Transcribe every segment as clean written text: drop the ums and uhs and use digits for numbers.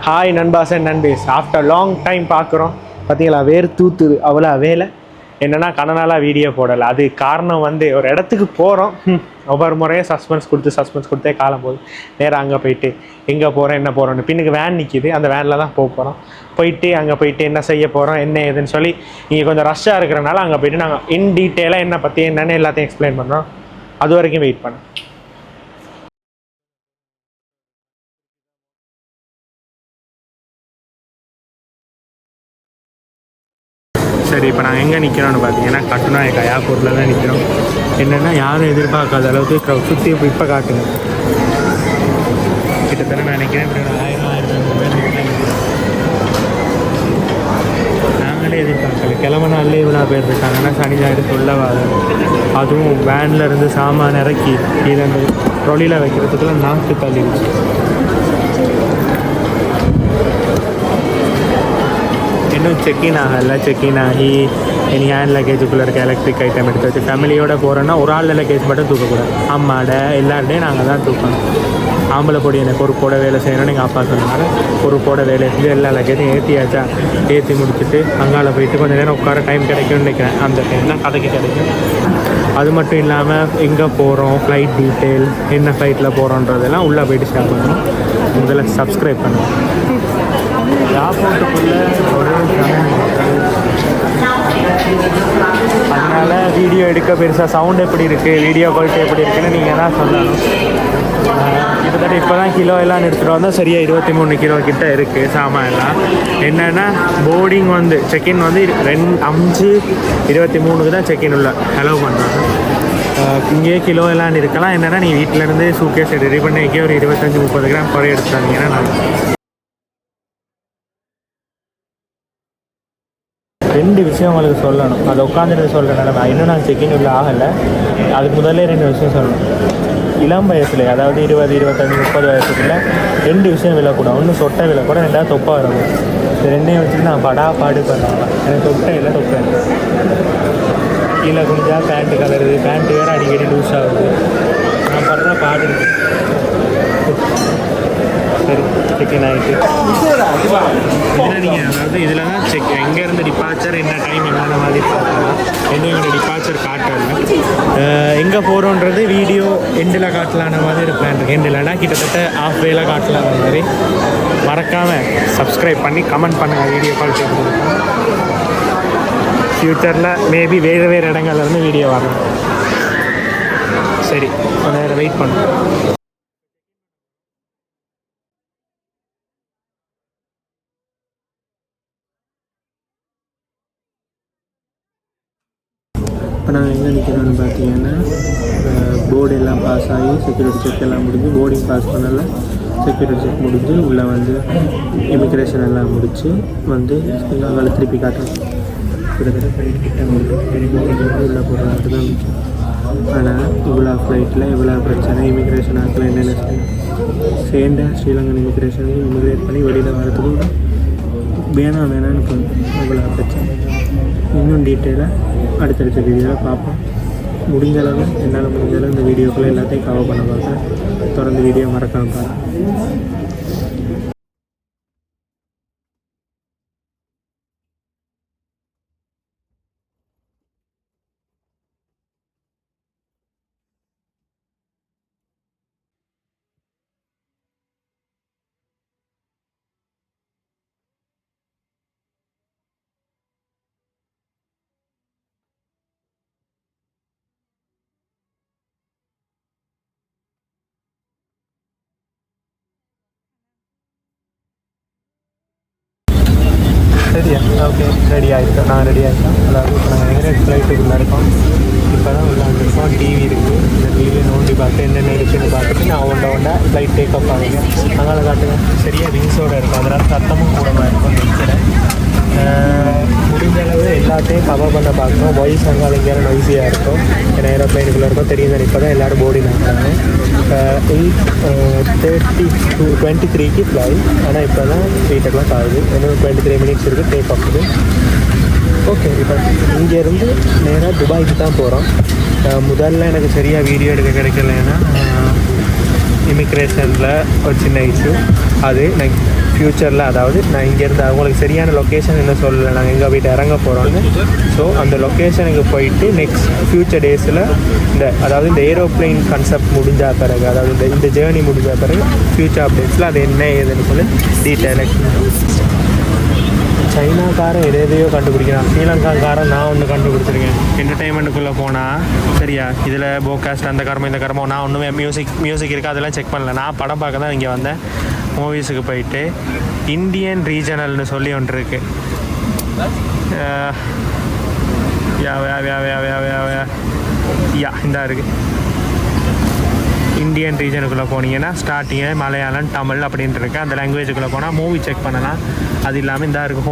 Hi நண்பாஸ் and நண்பேஸ், after long time பார்க்குறோம். பார்த்தீங்களா, வேறு தூத்துது அவ்வளோ வேலை. என்னென்னா கண்ணனாலாக வீடியோ போடலை. அது காரணம் வந்து ஒரு இடத்துக்கு போகிறோம், ஒவ்வொரு முறையும் சஸ்பென்ஸ் கொடுத்தே காலம் போகுது. நேராக அங்கே போயிட்டு எங்கே போகிறோம் என்ன போகிறோன்னு பின்னுக்கு வேன் நிற்கிது, அந்த வேனில் தான் போகிறோம். போயிட்டு அங்கே போயிட்டு என்ன செய்ய போகிறோம் என்ன ஏதுன்னு சொல்லி இங்கே கொஞ்சம் ரஷ்ஷாக இருக்கிறனால அங்கே போயிட்டு நாங்கள் இன் டீட்டெயிலாக என்னை பற்றி என்னென்னு எல்லாத்தையும் எக்ஸ்பிளைன் பண்ணுறோம். அது வரைக்கும் வெயிட் பண்ணோம். சரி, இப்போ நாங்கள் எங்கே நிற்கிறோன்னு பார்த்தீங்கன்னா கட்டுநாயக்கா ஏர்போர்ட்டில் தான் நிற்கிறோம். என்னென்னா யாரும் எதிர்பார்க்காத அளவுக்கு க்ரௌட் சுற்றி இப்போ காட்டுங்க. கிட்டத்தட்ட நான் நினைக்கிறேன் 1000 பேர். நாங்களே எதிர்பார்க்கல, கிழமை நாள்லேயே இவ்வளோ பேர் இருக்காங்கன்னா சனி ஞாயிறு சொல்லவாது. அதுவும் வேனில் இருந்து சாமான் இறக்கி இதை அந்த ட்ரொலியில் வைக்கிறதுக்குள்ள நாக்கு தள்ளிடுச்சு. இன்னும் செக்இன் ஆகலை. செக்இன் ஆகி இனி ஹேண்ட் லக்கேஜுக்குள்ளே இருக்க எலக்ட்ரிக் ஐட்டம் எடுத்து வச்சு ஃபேமிலியோடு போகிறோன்னா ஒரு ஆள் லக்கேஜ் மட்டும் தூக்கக்கூடாது. அம்மாட எல்லாருடையும் நாங்கள் தான் தூக்கணும். ஆம்பளை பொடி எனக்கு பொறுப்போட வேலை செய்யணும்னு எங்கள் அப்பா சொன்னனால பொறுப்போட வேலை செஞ்சு எல்லா லக்கேஜும் ஏற்றியாச்சா. ஏற்றி முடிச்சுட்டு அங்கால போயிட்டு கொஞ்சம் நேரம் உட்கார டைம் கிடைக்கும்னு நினைக்கிறேன். அந்த டைம் தான் கதைக்கு கிடைக்கும். அது மட்டும் இல்லாமல் எங்கே போகிறோம், ஃப்ளைட் டீட்டெயில், என்ன ஃப்ளைட்டில் போகிறோன்றதெல்லாம் உள்ளே போயிட்டு ஷேர் பண்ணணும். முதல்ல சப்ஸ்கிரைப் பண்ணுவோம். ஏர்போர்ட்டுக்குள்ளே ஒரு அதனால் வீடியோ எடுக்க பெருசாக சவுண்ட் எப்படி இருக்குது, வீடியோ குவாலிட்டி எப்படி இருக்குதுன்னு நீங்கள் தான் சொல்லணும். கிட்டத்தட்ட இப்போ தான் கிலோ எல்லாம் எடுத்துகிட்டு வந்தால் சரியாக 23 கிலோ கிட்ட இருக்குது சாமான் எல்லாம். என்னென்னா போர்டிங் வந்து செக்இன் வந்து 5:23 தான் செக்இன் உள்ள அலோவ் பண்ணுறாங்க. இங்கேயே கிலோ எல்லாம் இருக்கலாம். என்னென்னா நீ வீட்டிலேருந்து சூட்கேஸ் ரெடி பண்ணி வைக்க ஒரு 25-30 கிராம் குறைய எடுத்துட்டாங்கன்னா நான் 2 விஷயம் உங்களுக்கு சொல்லணும். அதை உட்காந்துட்டு சொல்கிற நிலைமை. இன்னும் நான் செக்இன் உள்ள ஆகலை. அதுக்கு முதல்ல 2 விஷயம் சொல்லணும். இளம் வயசில், அதாவது 20, 25, 30 வயசுக்குள்ளே 2 விஷயம் விழக்கூடாது. ஒன்று சொட்டை விழக்கூட, 2வது தொப்பா வரணும். இந்த 2ஐயும் வச்சுட்டு நான் பாடு பண்ணுறேன். எனக்கு தொட்டை இல்லை, தொப்பை கீழே குனிஞ்சா பேண்ட்டு கலருது, பேண்ட்டு வேறு அடிக்கடி லூஸ் ஆகுது. நான் படுற பாடு இருக்குது. சரி, செக்இன் ஆகிட்டு இதில் நீங்கள் அதாவது இதில் தான் எங்கேருந்து டிபார்ச்சர், என்ன டைம், என்னென்ன மாதிரி பார்க்கலாம். என்னோட டிபார்ச்சர் காட்டல, எங்கே போகிறோன்றது வீடியோ எண்டில் காட்டலான மாதிரி பிளான் இருக்குது. எண்டில்னா கிட்டத்தட்ட ஆஃப் வேல காட்டலான மாதிரி. மறக்காமல் சப்ஸ்கிரைப் பண்ணி கமெண்ட் பண்ணுங்கள். வீடியோ கால் கேட்குறோம். ஃப்யூச்சரில் மேபி வேறு இடங்கள்லேருந்து வீடியோ வரணும். சரி, கொஞ்சம் நேரம் வெயிட் பண்ணுறோம். இப்போ நாங்கள் எங்கே நிற்கிறோன்னு பார்த்தீங்கன்னா போர்டு எல்லாம் பாஸ் ஆகி செக்யூரிட்டி செக் எல்லாம் முடிஞ்சு, போர்டிங் பாஸ் பண்ணல, செக்யூரிட்டி செக் முடிஞ்சு உள்ளே வந்து இமிக்ரேஷன் எல்லாம் முடித்து வந்து நாங்கள் திருப்பி காட்டுறோம். கிட்டத்தட்ட ஃப்ளைட் கிட்ட உள்ளே போடுறது தான் முக்கியம். ஆனால் இவ்வளோ ஃப்ளைட்டில் இவ்வளோ பிரச்சனை, இமிக்ரேஷன் ஆக்கில் என்னென்ன சேர்ந்த ஸ்ரீலங்கன் இமிக்ரேஷனுக்கு இமிக்ரேட் பண்ணி வெளியில் வரதுக்கு கூட வேணான்னு தோணும். இவ்வளோ பிரச்சனை இன்னும் டீட்டெயிலாக அடுத்தடுத்த வீடியோவில் பார்ப்போம். முடிஞ்ச அளவு என்னால் முடிஞ்ச அளவு இந்த வீடியோக்குள்ளே எல்லாத்தையும் கவர் பண்ண பார்க்குறேன். தொடர்ந்து வீடியோ மறக்காமல் பாருங்கள். சரியா? ஓகே, ரெடி ஆகிட்டோம். நான் ரெடி ஆகிட்டோம். அதாவது இப்போ நாங்கள் எமிரேட்ஸ் ஃப்ளைட்டுக்குள்ளே இருக்கோம். இப்போ தான் உள்ளாந்துருக்கோம். டிவி இருக்குது. இந்த டிவியை நோண்டி பார்த்து என்னென்ன இருக்குதுன்னு பார்த்துட்டு நான் ஒன்றா ஃப்ளைட் டேக் அப் ஆகுங்க. அதனால் காட்டுங்க. சரியாக விங்ஸோடு இருக்கும், அதனால் சத்தமும் கூடமாக இருக்கும். நினைக்கிறேன் முடிஞ்ச அளவு எல்லாத்தையும் கவர் பண்ண பார்க்கணும். வாய்ஸ் அங்கே எங்கேயாவது நொய்ஸியாக இருக்கும். ஏன்னா ஏரோப்ளைனுக்குள்ளே இருக்கும் தெரியுது. இப்போ தான் எல்லோரும் போர்டிங் ஆகிறாங்க. 8:23க்கு ஃப்ளை. ஆனால் இப்போ தான் 8 o'clock ஆகுது. இன்னும் 23 minutes இருக்குது டேக் ஆஃபுக்கு. ஓகே, இப்போ இங்கேருந்து நேராக துபாய்க்கு தான் போகிறோம். முதல்ல எனக்கு சரியாக வீடியோ எடுக்க கிடைக்கலன்னா இமிக்ரேஷனில் ஒரு சின்ன இஷ்யூ. அது ஃப்யூச்சரில், அதாவது நான் இங்கேருந்து அவங்களுக்கு சரியான லொக்கேஷன் என்ன சொல்லலை, நாங்கள் எங்கே போய்ட்டு இறங்க போகிறோன்னு. ஸோ அந்த லொக்கேஷனுக்கு போயிட்டு நெக்ஸ்ட் ஃப்யூச்சர் டேஸில் அதாவது இந்த ஏரோப்ளைன் கான்செப்ட் முடிஞ்ச பிறகு, அதாவது இந்த ஜேர்னி முடிஞ்ச பிறகு ஃப்யூச்சர் அப்டேட்ஸில் அது என்ன ஏதுன்னு சொல்லி டீட்டெயிலாக. சைனாக்காரன் எதையோ கண்டுபிடிக்கிறான், ஸ்ரீலங்காக்காரன் நான் ஒன்று கண்டுபிடிச்சிருக்கேன். என்டர்டெயின்மெண்ட்டுக்குள்ளே போனால் சரியா, இதில் போகாஸ்ட் அந்த கர்மம் இந்த கர்மம், நான் ஒன்றுமே மியூசிக் இருக்குது அதெல்லாம் செக் பண்ணல. நான் படம் பார்க்க தான் இங்கே வந்தேன். மூவிஸுக்கு போயிட்டு இந்தியன் ரீஜனல்னு சொல்லி ஒன்று இருக்குது. இந்த இருக்குது இந்தியன் ரீஜனுக்குள்ளே போனீங்கன்னா ஸ்டார்டிங்கே மலையாளம் தமிழ் அப்படின்ட்டு இருக்குது. அந்த லாங்குவேஜுக்குள்ளே போனால் மூவி செக் பண்ணலாம். அது இல்லாமல் இந்த இருக்குது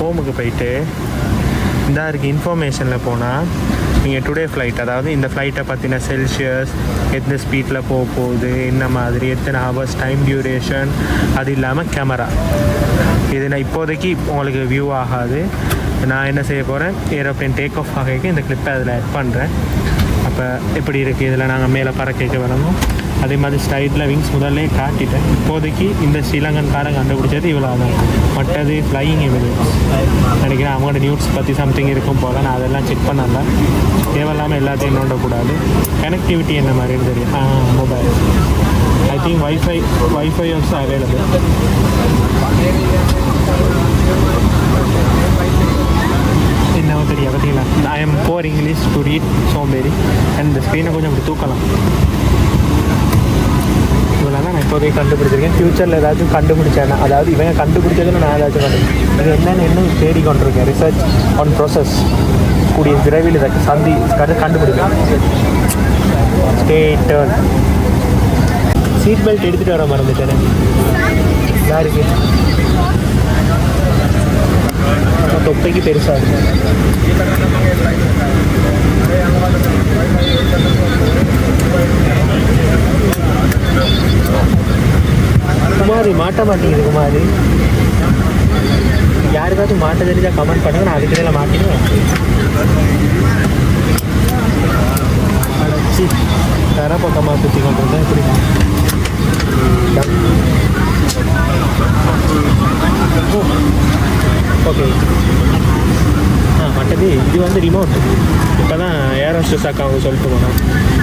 ஹோமுக்கு போயிட்டு இந்த இருக்குது இன்ஃபர்மேஷனில் போனால் நீங்கள் டுடே ஃப்ளைட், அதாவது இந்த ஃப்ளைட்டை பற்றின செல்சியஸ், எத்தனை ஸ்பீடில் போகுது, என்ன மாதிரி, எத்தனை ஹவர்ஸ், டைம் டியூரேஷன், அது இல்லாமல் கேமரா. இது நான் இப்போதைக்கு உங்களுக்கு வியூ ஆகாது. நான் என்ன செய்ய போகிறேன், ஏரோப்ளைன் டேக் ஆஃப் ஆகிக்கு இந்த கிளிப்பை அதில் ஆட் பண்ணுறேன். அப்போ எப்படி இருக்குது, இதில் நாங்கள் மேலே பறக்க வரணும். அதே மாதிரி ஸ்டைட்டில் விங்ஸ் முதல்ல காட்டிட்டேன். இப்போதைக்கு இந்த ஸ்ரீலங்கன்காரன் கண்டுபிடிச்சது இவ்வளோ தான். மற்றது ஃப்ளையிங் எவிடன்ஸ் நினைக்கிறேன். அவங்களோட நியூஸ் பற்றி சம்திங் இருக்கும் போல். நான் அதெல்லாம் செக் பண்ணல. தேவையில்லாமல் எல்லாத்தையும் நோண்டக்கூடாது. கனெக்டிவிட்டி என்ன மாதிரின்னு தெரியும். Mobile I think wifi also available. என்ன தெரியும் பார்த்தீங்களா, I am bore English to read சோம்பேறி. அண்ட் இந்த ஸ்க்ரீனை கொஞ்சம் அப்படி தூக்கலாம். இவ்வளோ தான் நான் இப்போதைக்கு கண்டுபிடிச்சிருக்கேன். ஃப்யூச்சரில் ஏதாச்சும் கண்டுபிடிச்சேன்னா, அதாவது இவங்க கண்டுபிடிச்சதுன்னு நான் ஏதாச்சும் இது என்னென்னு இன்னும் தேடிக்கொண்டிருக்கேன். Research on process. கூடிய விரைவில் இதை கண்டுபிடிப்பேன். Stay turn. சீட் பெல்ட் எடுத்துகிட்டு வர மறந்துட்டேன். யாருக்கு தொப்பைக்கு பெருசாக இருக்கும். குமாரி மாட்ட மாட்டேங்குது. குமாரி யாருக்காச்சும் மாட்ட தெரிஞ்சா கமெண்ட் பண்ணுங்க. நான் அதுக்கு இதில் மாட்டிடுவேன். அடைச்சி தர பக்கமாக சுற்றி கொண்டு வந்தேன். எப்படி ஓகே. மற்றது இது வந்து ரிமோட். இப்போ தான் ஏர் ஹோஸ்டஸ் அக்கா அவங்க சொல்லிட்டு போனோம்.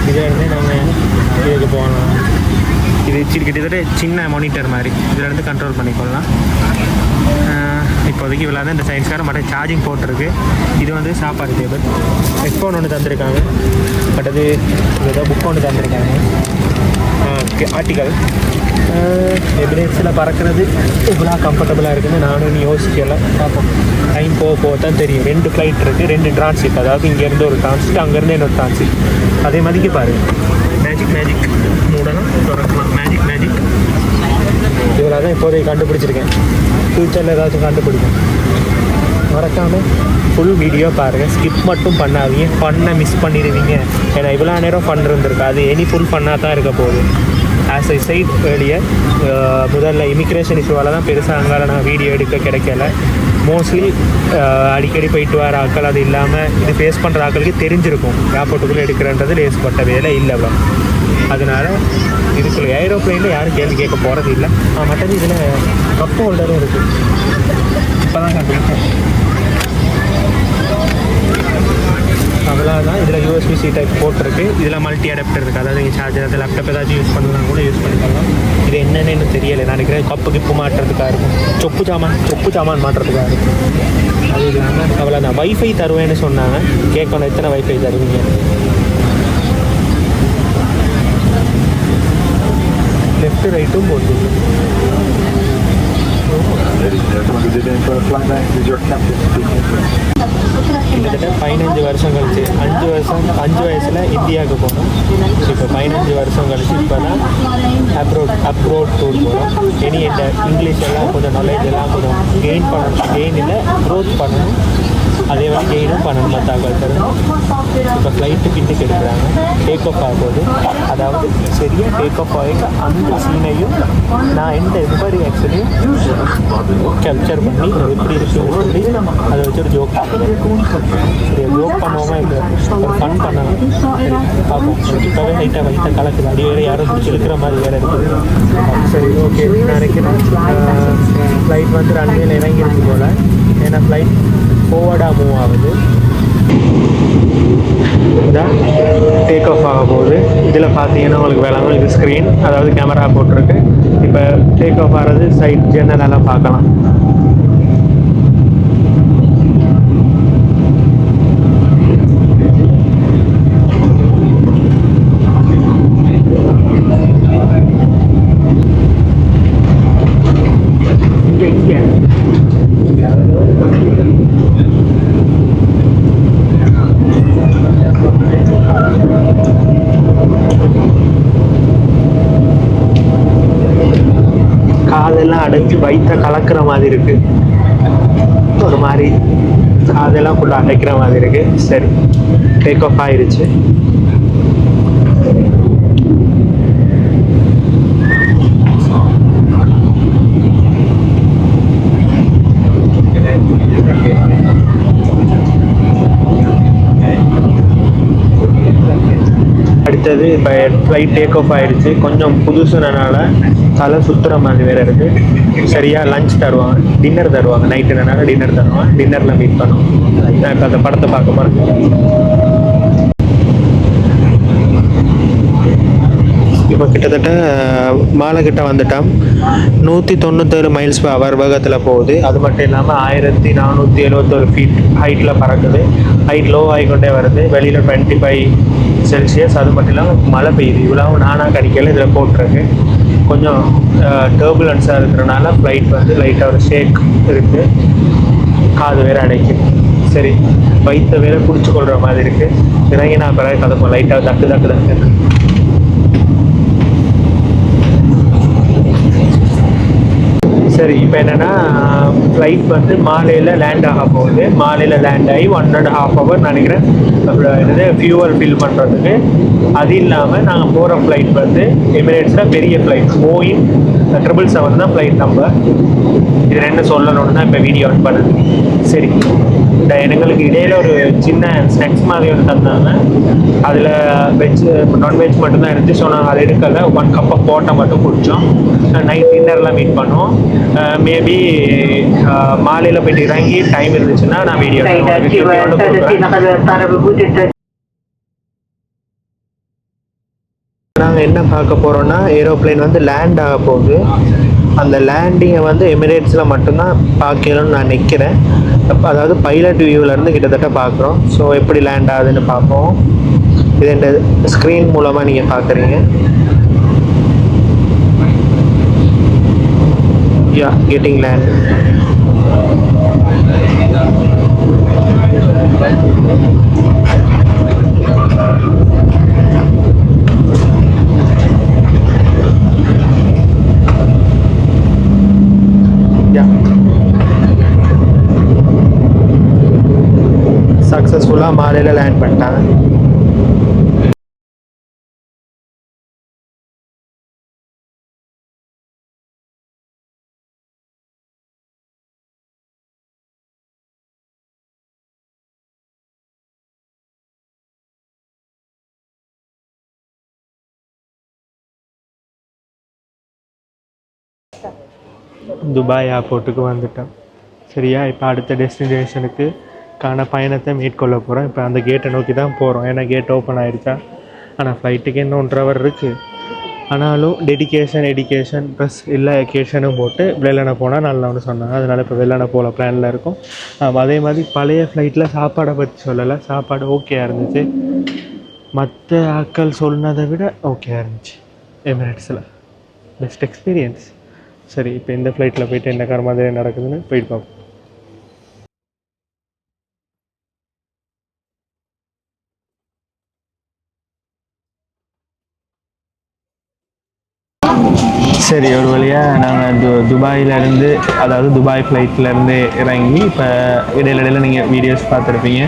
இதில் இருந்து நாங்கள் இதுக்கு போனோம். இது கிட்டத்தட்ட சின்ன மானிட்டர் மாதிரி. இதிலேருந்து கண்ட்ரோல் பண்ணிக்கொள்ளலாம். இப்போதைக்கு இவ்வளோ தான் இந்த சயின்ஸ்காரன். மட்டும் சார்ஜிங் போட்டிருக்கு. இது வந்து சாப்பாடு டேபிள். ஹெட்ஃபோன் ஒன்று தந்திருக்காங்க. பட் அது ஏதோ புக் ஒன்று தந்திருக்காங்க. ஆர்டிக்கல் எவிடன்ஸில் பறக்கிறது இவ்வளோ கம்ஃபர்டபுளாக இருக்குதுன்னு நானும் இன்னும் யோசிக்கலை. பார்ப்போம். டைம் போக தான் தெரியும். 2 ஃப்ளைட் இருக்குது, 2 டிரான்சிட். அதாவது இங்கேருந்து ஒரு டிரான்சிட், அங்கேருந்து இன்னொரு டிரான்சிட். அதே மாதிரிக்கு பாரு. மேஜிக் மூடலாம், திறக்கலாம். மேஜிக் இவ்வளோ தான் இப்போதைக்கு கண்டுபிடிச்சிருக்கேன். ஃப்யூச்சரில் ஏதாச்சும் கண்டுபிடிக்கும். மறக்காமல் ஃபுல் வீடியோ பாருங்கள். ஸ்கிப் மட்டும் பண்ணாதீங்க. ஃபன்னை மிஸ் பண்ணிடுவீங்க. ஏன்னா இவ்வளோ நேரம் ஃபன் இருந்திருக்காது. இனி ஃபுல் ஃபன்னாக தான் இருக்க போகுது. ஆஸ் ஐ சைட் ஏர்லியர், முதல்ல இமிக்ரேஷன் இஷ்யூவால் தான் பெருசாக அங்கால நான் வீடியோ எடுக்க கிடைக்கல. மோஸ்ட்லி அடிக்கடி போயிட்டு வர ஆட்கள், அது இல்லாமல் இது ஃபேஸ் பண்ணுற ஆட்களுக்கு தெரிஞ்சிருக்கும் ஏர்போர்ட்டுக்குள்ளே எடுக்கிறன்றது லேஸ்பட்ட வேலை இல்லை. அவ்வளோ அதனால் இதுக்குள்ள ஏரோப்ளைனில் யாரும் கேள்வி கேட்க போகிறது இல்லை. மற்றது இதில் கப் ஹோல்டரும் இருக்குது. இப்போ தான் கண்டிப்பாக அவ்வளோதான். இதில் USB-C டைப் போட்டிருக்கு. இதில் மல்டி அடாப்டர் இருக்குது. அதாவது நீங்கள் சார்ஜர், அது லேப்டாப் ஏதாச்சும் யூஸ் பண்ணலாம் கூட யூஸ் பண்ணிக்கலாம். இது என்னென்னு எனக்கு தெரியலை. நான் நினைக்கிறேன் கப்பு கிப்பு மாட்டுறதுக்காக இருக்கும். சொப்பு சாமான் மாட்டுறதுக்காக இருக்கும். அது இல்லாமல் அவ்வளோதான். வைஃபை தருவேன்னு சொன்னாங்க. கேட்கணும், எத்தனை வைஃபை தருவீங்க? லெஃப்ட் ரைட்டும் போட்டு கிட்டத்தட்ட 15 வருஷம் கழிச்சு, 5 வயசில் இந்தியாவுக்கு போனோம். இப்போ 15 வருஷம் கழிச்சு இப்போ தான் அப்ரோட் டூர் போகிறோம். இனி இந்த இங்கிலீஷ் எல்லாம் கொஞ்சம் நாலேஜ் எல்லாம் கொஞ்சம் கெயின் பண்ணணும். கெயின் இல்லை, க்ரோத் பண்ணணும். அதே மாதிரி கெயினும் பண்ணணும். மற்ற தரணும். இப்போ ஃப்ளைட்டு பின்னுக்கு எடுக்கிறாங்க. டேக் ஆஃப் ஆகும்போது, அதாவது சரியாக டேக் ஆஃப் ஆகிட்டு அந்த சீனையும் நான் எப்படி ஆக்சுவலி கேப்சர் பண்ணி எப்படி இருக்குன்னு சொல்லி அதை வச்சு ஒரு ஜோக் சரி ஜோக் பண்ணுவோமா இல்லை ஒரு ஃபன் பண்ணலாம் சரி பார்ப்போம் இப்போவே லைட்டாக வைத்த கலக்குது அடி வேறு யாரும் பிடிச்சி இருக்கிற மாதிரி வேறு இருக்குது சரி ஓகே நான் நினைக்கிறேன் ஃப்ளைட் வந்து ரன்வேல இறங்கியிருக்கு போல் ஏன்னா ஃப்ளைட் ஃபோர்வர்டாக மூவ் ஆகுது இதான் டேக் ஆஃப் ஆக போகுது இதில் பார்த்தீங்கன்னா உங்களுக்கு வேளாமல் இது ஸ்க்ரீன் அதாவது கேமரா போட்டிருக்கு இப்போ டேக் ஆஃப் ஆகிறது சைட் ஜன்னலெல்லாம் பார்க்கலாம் காதெல்லாம் அடைச்சி வயிற்ற கலக்கிற மாதிரி இருக்கு ஒரு மாதிரி காதெல்லாம் ஃபுல்லாக அடைக்கிற மாதிரி இருக்கு சரி டேக் ஆஃப் ஆயிருச்சு அடுத்தது இப்போ ஃப்ளைட் டேக் ஆஃப் ஆகிடுச்சு கொஞ்சம் புதுசுனால தலை சுற்றுற மாதிரி வேறு இருக்குது சரியாக லஞ்ச் தருவாங்க டின்னர் தருவாங்க நைட்டுனால டின்னர் தருவாங்க டின்னரில் மீட் பண்ணுவோம் நான் இப்போ அந்த படத்தை பார்க்க போகிறேன் இப்போ கிட்டத்தட்ட மாலை கிட்ட வந்துட்டோம் 197 மைல்ஸ் per hour வேகத்தில் போகுது அது மட்டும் இல்லாமல் 1471 ஃபீட் ஹைட்டில் பறக்குது ஹைட் லோ ஆகிக்கொண்டே வருது வெளியில் 25 செல்சியஸ் அது மட்டும் இல்லாமல் மழை பெய்யுது இவ்வளவு நானாக கணிக்கல இதில் போட்டிருக்கு கொஞ்சம் டர்புலன்ஸாக இருக்கிறனால ஃப்ளைட் வந்து லைட்டாக ஒரு ஷேக் இருக்குது காது வேறு அடைக்குது சரி வயிற்ற வேறு பிடிச்சி கொள்கிற மாதிரி இருக்குது இறங்கி நான் பிறகு கதப்போம் லைட்டாக தக்கு தக்கு தக்கு சரி இப்போ என்னென்னா ஃப்ளைட் வந்து மாலையில் லேண்ட் ஆக போகுது மாலையில் லேண்ட் ஆகி 1.5 hour நினைக்கிறேன் என்னது ஃபியூவல் ஃபில் பண்ணுறதுக்கு அது இல்லாமல் நாங்கள் போகிற ஃப்ளைட் வந்து எமிரேட்ஸில் பெரிய ஃப்ளைட் போயிங் 777 தான் ஃப்ளைட் நம்பர் இது ரெண்டு சொல்லணும்னு தான் இப்போ வீடியோ ஆன் பண்ணுது சரி எங்களுக்கு இடையில ஒரு சின்ன ஸ்நாக்ஸ் மாதிரி ஒன்று தந்தாங்க அதில் வெஜ் நான்வெஜ் மட்டும்தான் இருந்துச்சு ஸோ நாங்கள் அதை எடுக்கலை 1 cup ஆஃப் வாட்டர் மட்டும் குடித்தோம் நைட் டின்னர்லாம் மீட் பண்ணுவோம் மேபி மாலையில் போயிட்டு இறங்கி டைம் இருந்துச்சுன்னா நான் வீடியோ நாங்கள் என்ன பார்க்க போகிறோன்னா ஏரோப்ளேன் வந்து லேண்ட் ஆக போகுது அந்த லேண்டிங்கை வந்து எமிரேட்ஸில் மட்டும்தான் பார்க்கணும்னு நான் நிற்கிறேன் அதாவது பைலட் வியூவிலேருந்து கிட்டத்தட்ட பார்க்குறோம் ஸோ எப்படி லேண்ட் ஆகுதுன்னு பார்ப்போம் இது இந்த ஸ்க்ரீன் மூலமாக நீங்கள் பார்க்குறீங்க யா கெட்டிங் லேண்ட் சக்ஸஸ்ஃபுல்லாக மாலையில் லேண்ட் பண்ணிட்டாங்க துபாய் ஏர்போர்ட்டுக்கு வந்துட்டோம் சரியா இப்போ அடுத்த டெஸ்டினேஷனுக்கு பயணத்தை மேற்கொள்ள போகிறோம் இப்போ அந்த கேட்டை நோக்கி தான் போகிறோம் ஏன்னா கேட் ஓப்பன் ஆகிடுச்சா ஆனால் ஃப்ளைட்டுக்கு இன்னும் 1.5 hour இருக்குது ஆனாலும் எடிக்கேஷன் ப்ளஸ் எல்லா எக்கேஷனும் போட்டு வெள்ளனை போனால் நல்லான்னு சொன்னாங்க அதனால் இப்போ வெள்ளனை போகல பிளானில் இருக்கும் அதே மாதிரி பழைய ஃப்ளைட்டில் சாப்பாடை பற்றி சொல்லலை சாப்பாடு ஓகேயாக இருந்துச்சு மற்ற ஆட்கள் சொன்னதை விட ஓகேயாக இருந்துச்சு எமிரேட்ஸில் பெஸ்ட் எக்ஸ்பீரியன்ஸ் சரி இப்போ இந்த ஃப்ளைட்டில் போய்ட்டு என்ன கார் மாதிரி நடக்குதுன்னு போயிட்டு பார்ப்போம் சரி, ஒரு வழியாக நாங்கள் துபாயிலேருந்து, அதாவது துபாய் ஃப்ளைட்லேருந்து இறங்கி இப்போ இடையில நீங்கள் வீடியோஸ் பார்த்துருப்பீங்க.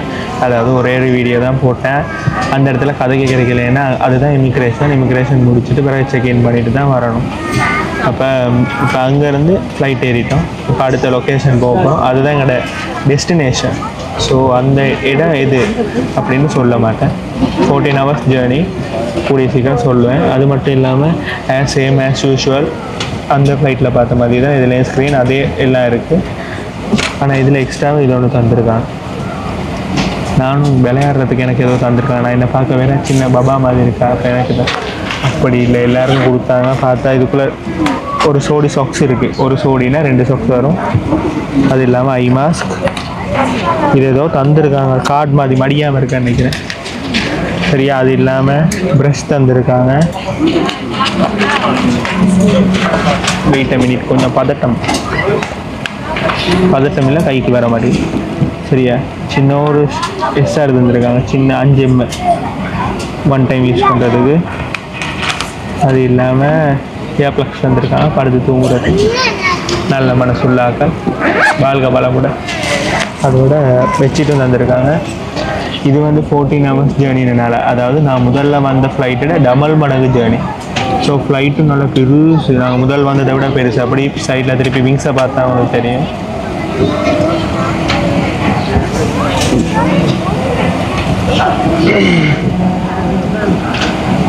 அதாவது ஒரே ஒரு வீடியோ தான் போட்டேன். அந்த இடத்துல கதைக்கு கிடைக்கலன்னா அதுதான் இமிக்ரேஷன் முடிச்சுட்டு பிறகு செக்இன் பண்ணிட்டு தான் வரணும். இப்போ அங்கேருந்து ஃப்ளைட் ஏறிட்டோம். இப்போ அடுத்த லொக்கேஷன் போகிறோம். அதுதான் எங்களோட டெஸ்டினேஷன். ஸோ அந்த இடம் எது அப்படின்னு சொல்ல மாட்டேன். 14 hours ஜேர்னி கூடிய சீக்கிரம் சொல்லுவேன். அது மட்டும் இல்லாமல் சேம் ஆஸ் யூஷுவல் அந்த ஃப்ளைட்டில் பார்த்த மாதிரி தான் இதுலேயும் ஸ்க்ரீன் அதே எல்லாம் இருக்குது. ஆனால் இதில் எக்ஸ்ட்ராவும் இது ஒன்று தந்திருக்காங்க. நானும் விளையாடுறதுக்கு எனக்கு ஏதோ தந்திருக்காங்க. நான் என்னை பார்க்க வேறு சின்ன பபா மாதிரி இருக்கா. அப்போ எனக்கு தான் அப்படி இல்லை, எல்லாருக்கும் கொடுத்தாங்க. பார்த்தா இதுக்குள்ளே ஒரு சோடி சாக்ஸ் இருக்குது. ஒரு சோடினா 2 சாக்ஸ் வரும். அது இல்லாமல் ஐ மாஸ்க், இது ஏதோ தந்துருக்காங்க. கார்டு மாதிரி மடியாமல் இருக்கான்னு நினைக்கிறேன். சரியா, அது இல்லாமல் ப்ரஷ் தந்துருக்காங்க. வெயிட் அ மினிட், கொஞ்சம் பதட்டம் இல்லை, கைக்கு வர மாதிரி. சரியா, சின்ன ஒரு எஸ்ஆர் தந்துருக்காங்க, சின்ன 5 ml 1 டைம் யூஸ் பண்ணுறதுக்கு. அது இல்லாமல் ஏப்ளக்ஸ் தந்துருக்காங்க படுத்து தூங்குறது. நல்ல மனசுள்ளாக்கள் வாழ்க பலமுட. அதோட பெட்ஷீட்டும் தந்திருக்காங்க. இது வந்து 14 hours ஜேர்னினால, அதாவது நான் முதல்ல வந்த ஃப்ளைட்டோட டபுள் மடங்கு ஜேர்னி. ஸோ ஃப்ளைட்டும் நல்லா பெருசு. நாங்கள் முதல் வந்ததை விட பெருசு. அப்படி சைடில் திருப்பி விங்ஸை பார்த்தா அவங்களுக்கு தெரியும்.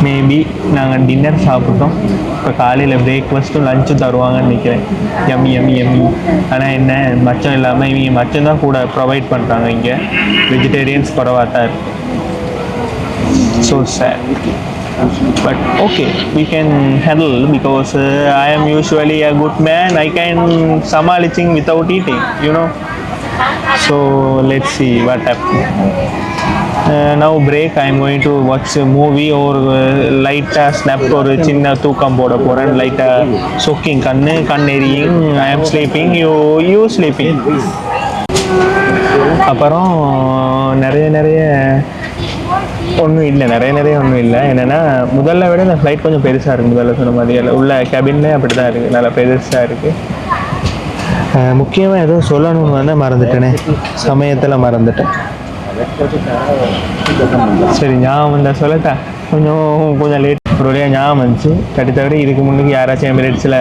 மேபி நாங்கள் டின்னர் சாப்பிட்டோம். இப்போ காலையில் பிரேக்ஃபாஸ்ட்டும் லஞ்சும் தருவாங்கன்னு நினைக்கிறேன். எம்மி. ஆனால் என்ன, மச்சம் இல்லாமல் இவங்க மச்சம் தான் கூட ப்ரொவைட் பண்ணுறாங்க. இங்கே வெஜிடேரியன்ஸ் குறைவாக தான் இருக்குது. So sad, but okay, we can handle because I am usually a good man. I can samalicing without eating, you know. So let's see what happens. Now break. I am going to watch a movie or light snap or சின்ன தூக்கம் போட போகிறேன். லைட்டாக சொக்கிங், கண்ணெறியும். I am sleeping, you sleeping. அப்புறம் நிறைய ஒன்றும் இல்லை. என்னென்னா முதல்ல விட இந்த ஃப்ளைட் கொஞ்சம் பெருசாக இருக்குது. முதல்ல சொன்ன மாதிரி உள்ள கேபின்லேயே அப்படி தான் இருக்குது, நல்லா பெருசாக இருக்குது. முக்கியமாக எதுவும் சொல்லணும்னு வந்து மறந்துட்டேனே, சமயத்தில் மறந்துட்டேன். சரி, ஞாபகம் வந்தால் சொல்லட்டேன். கொஞ்சம் லேட் ஒரு வழியாக ஞாபகம் வந்துச்சு. தவிர இதுக்கு முன்னுக்கு யாராச்சும் எமிரேட்ஸில்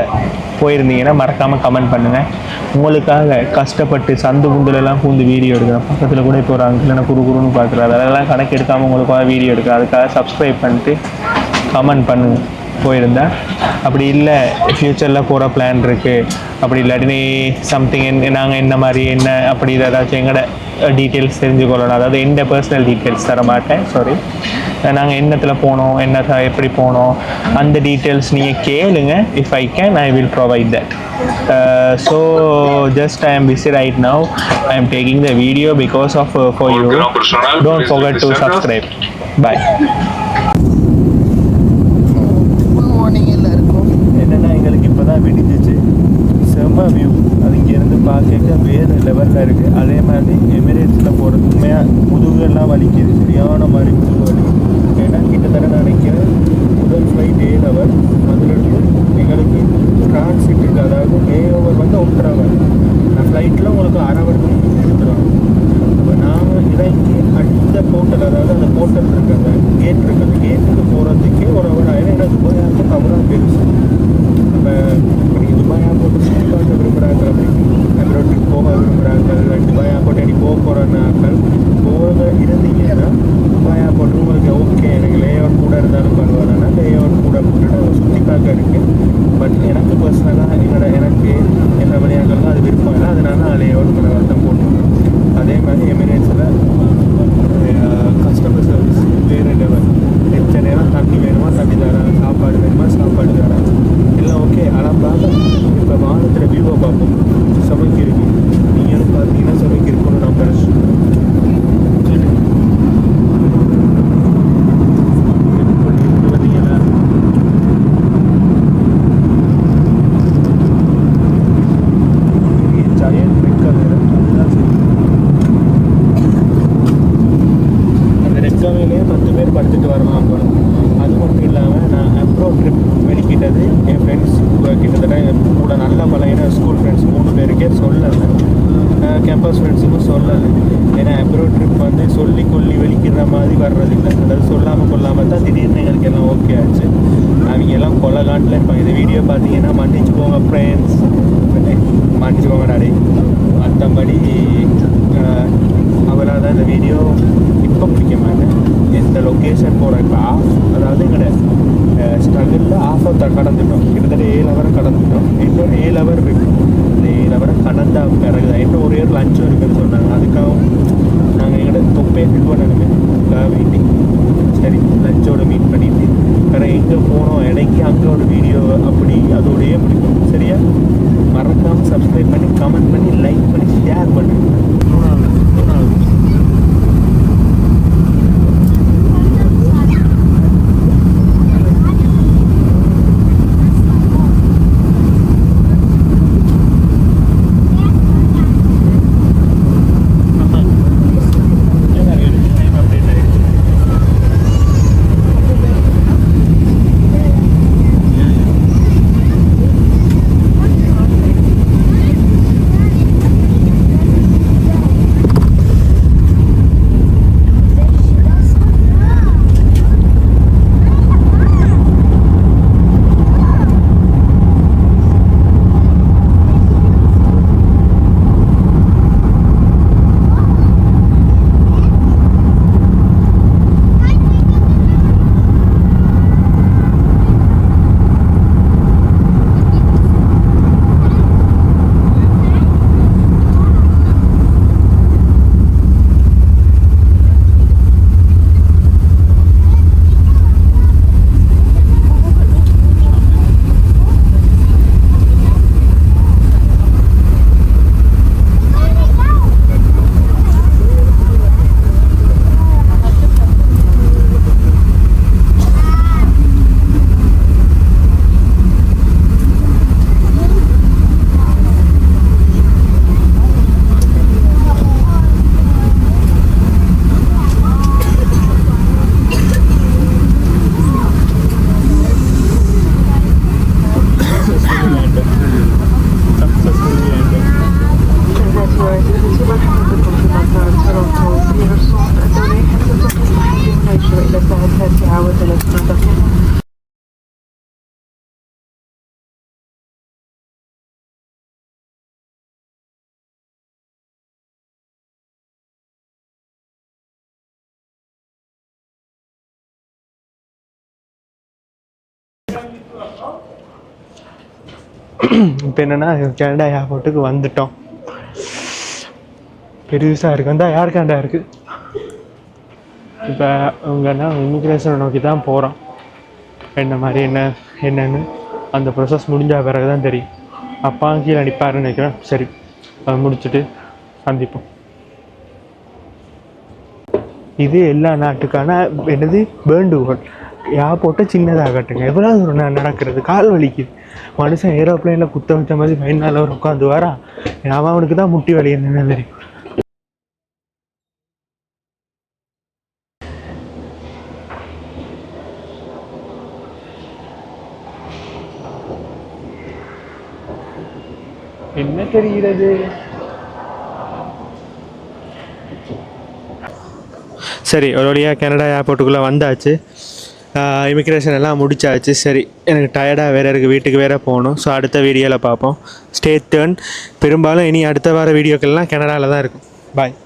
போயிருந்தீங்கன்னா மறக்காமல் கமெண்ட் பண்ணுங்கள். உங்களுக்காக கஷ்டப்பட்டு சந்து குண்டுலெல்லாம் பூந்து வீடியோ எடுக்கிறேன். பக்கத்தில் கூட இப்போ ஒரு அங்கிள் குறுன்னு பார்க்குறேன். அதெல்லாம் கணக்கு எடுக்காமல் உங்களுக்காக வீடியோ எடுக்கிறேன். அதுக்காக சப்ஸ்கிரைப் பண்ணிட்டு கமெண்ட் பண்ணுங்கள் போயிருந்தேன். அப்படி இல்லை ஃப்யூச்சரில் போகிற பிளான் இருக்குது, அப்படி இல்லாட்டி சம்திங் நாங்கள் என்ன மாதிரி என்ன அப்படி ஏதாச்சும் எங்களோட டீட்டெயில்ஸ் தெரிஞ்சுக்கொள்ளணும். அதாவது எந்த பர்சனல் டீட்டெயில்ஸ் தர மாட்டேன், சாரி. நாங்கள் என்னத்தில் போனோம், எப்படி போனோம், அந்த டீட்டெயில்ஸ் நீங்கள் கேளுங்க. If I can I will provide that. So just I am busy right now. I am taking the video because of for you. Don't forget to subscribe. Bye. என்னென்னா எங்களுக்கு இப்போ தான் விடிஞ்சிச்சு. செம்ம வியூ. அது இங்கேருந்து பார்க்க வேறு லெவலில் இருக்குது. அதே மாதிரி எமிரேட்ஸில் போகிறது உண்மையாக முதுகெல்லாம் வலிக்குது, சரியான மாதிரி முதுகு வலி. ஏன்னா கிட்டத்தட்ட நான் நினைக்கிறேன் முதல் ஃப்ளைட் 7 hours, அதிலிருந்து எங்களுக்கு டிரான்சிட் இருக்குது. அதாவது லே ஓவர் வந்து 1.5 hour. நான் ஃப்ளைட்டில் உங்களுக்கு 1/2 hour எடுத்துருவாங்க. இப்போ நான் இறங்கி அடுத்த போர்ட்டல், அதாவது அந்த போர்ட்டல் இருக்குது, அந்த கேட் இருக்குது, அந்த கேட்டுக்கு போகிறதுக்கே 1 hour ஆயிரம். ஏன்னா துபாய் ஏர்போர்ட் அவ்வளோ பெருசு. நம்ம நீங்கள் துபாய் ஏர்போர்ட்டு பார்க்க விரும்புகிறாங்க, அப்படி எம்ரோட்டுக்கு போக விரும்புகிறாங்க, துபாய் ஏர்போர்ட் அடி போகிறாக்கள் போக இருந்தீங்கன்னா துபாய் ஏர்போர்ட் உங்களுக்கு ஓகே, எனக்கு லே அவுட் கூட இருந்தாலும் பரவாயில்லன்னா லே அவுட் கூட போட்டுட்டு சுற்றி பார்க்க இருக்குது. பட் எனக்கு பர்சனலாக எனக்கு என்ன வழியாக்கலாம் அது விருப்பம் இல்லை. அதனால நான் லே அவுட் பண்ண தான் போட்டுருக்கேன். அதே மாதிரி எமிரேட்ஸில் கஸ்டமர் சர்வீஸ் வேறு லெவல். எத்தனை நேரம் தண்ணி வேணுமா தண்ணி தராங்க, சாப்பாடு வேணுமா சாப்பாடு தராங்க, எல்லாம் ஓகே. அழகாக இப்போ வானத்தில் வியூவை பார்ப்போம். சமைக்கு இருக்கு, நீங்களும் பார்த்தீங்கன்னா சமைக்கு இருக்குன்னு நான் பேசுகிறேன். படுத்துட்டு வரலாம் போல. அது மட்டும் இல்லாமல் நான் அப்ரோ ட்ரிப் வெளிக்கிட்டது என் ஃப்ரெண்ட்ஸ் கிட்டத்தட்ட கூட நல்ல பழகின ஸ்கூல் ஃப்ரெண்ட்ஸ் 3 பேருக்கே சொல்லலை, கேம்பஸ் ஃப்ரெண்ட்ஸுக்கும் சொல்லலை. ஏன்னா அப்ரோட் ட்ரிப் வந்து சொல்லி கொல்லி வெளிக்கிற மாதிரி வர்றதில்லை. அதாவது சொல்லாமல் கொள்ளாமல் தான் திடீர்னு எங்களுக்கு எல்லாம் ஓகே ஆச்சு. அவங்க எல்லாம் கொலகாண்டில் இருப்பாங்க. இந்த வீடியோ பார்த்தீங்கன்னா மன்னிச்சு போங்க ஃப்ரெண்ட்ஸ், மன்னிச்சு போங்க டாடி. மற்றபடி அவரால் தான் இந்த வீடியோ இப்போ பிடிக்க மாட்டேன். எந்த லொக்கேஷன் போகிற இப்போ அதாவது எங்களோட ஸ்ட்ரகிளில் ஆஃபத்தை கடந்துட்டோம். கிட்டத்தட்ட 7 ஹவர் கடந்துட்டோம். இன்னொரு 7 ஹவர் இருக்குது. இந்த 7 ஹவரை கடந்த பிறகு தான் இன்னும் ஒரு லஞ்ச் இருக்குன்னு சொன்னாங்க. அதுக்காகவும் நாங்கள் எங்களோட தொப்பையை ஃபில் பண்ணணுமே, அதுக்காக வெயிட்டிங். சரி, லஞ்சோட மீட் பண்ணிட்டு வேறு எங்கே போனோம் இடைக்கு அங்கே ஒரு வீடியோ அப்படி அதோடையே முடிக்கும். சரியா? மறக்காமல் சப்ஸ்கிரைப் பண்ணி கமெண்ட் பண்ணி லைக் பண்ணி ஷேர் பண்ணுங்கள். இப்போ என்னென்னா கனடா ஏர்போர்ட்டுக்கு வந்துட்டோம். பெருசாக இருக்குது. வந்தால் யார் கனடா இருக்குது. இப்போ அவங்கன்னா இமிக்ரேஷனை நோக்கி தான் போகிறோம். என்ன மாதிரி என்னென்னு அந்த ப்ரொசஸ் முடிஞ்ச பிறகு தான் தெரியும். அப்பா கீழே நிற்பாருன்னு நினைக்கிறேன். சரி, அதை முடிச்சுட்டு சந்திப்போம். இது எல்லா நாட்டுக்கான என்னது வேண்டுகோள். ஏர்போர்ட்டை சின்னதாக கட்டுங்க. எவ்வளோ தூரம் நடக்கிறது, கால் வலிக்குது. மனுஷன் ஏரோப்ளைனில் குத்த வச்ச மாதிரி ஃபைனல் அவர் உட்காந்து வரா. அவனுக்கு தான் முட்டி வலி என்னென்னு தெரியும். என்ன தெரிகிறது? சரி, ஒரு வழியாக கனடா ஏர்போர்ட்டுக்குள்ளே வந்தாச்சு. இமிக்ரேஷன் எல்லாம் முடிச்சாச்சு. சரி, எனக்கு டயர்டாக வேறு இருக்குது, வீட்டுக்கு வேறு போகணும். ஸோ அடுத்த வீடியோவில் பார்ப்போம். Stay tuned. பெரும்பாலும் இனி அடுத்த வார வீடியோக்கள்லாம் கனடாவில் தான் இருக்கும். பாய்.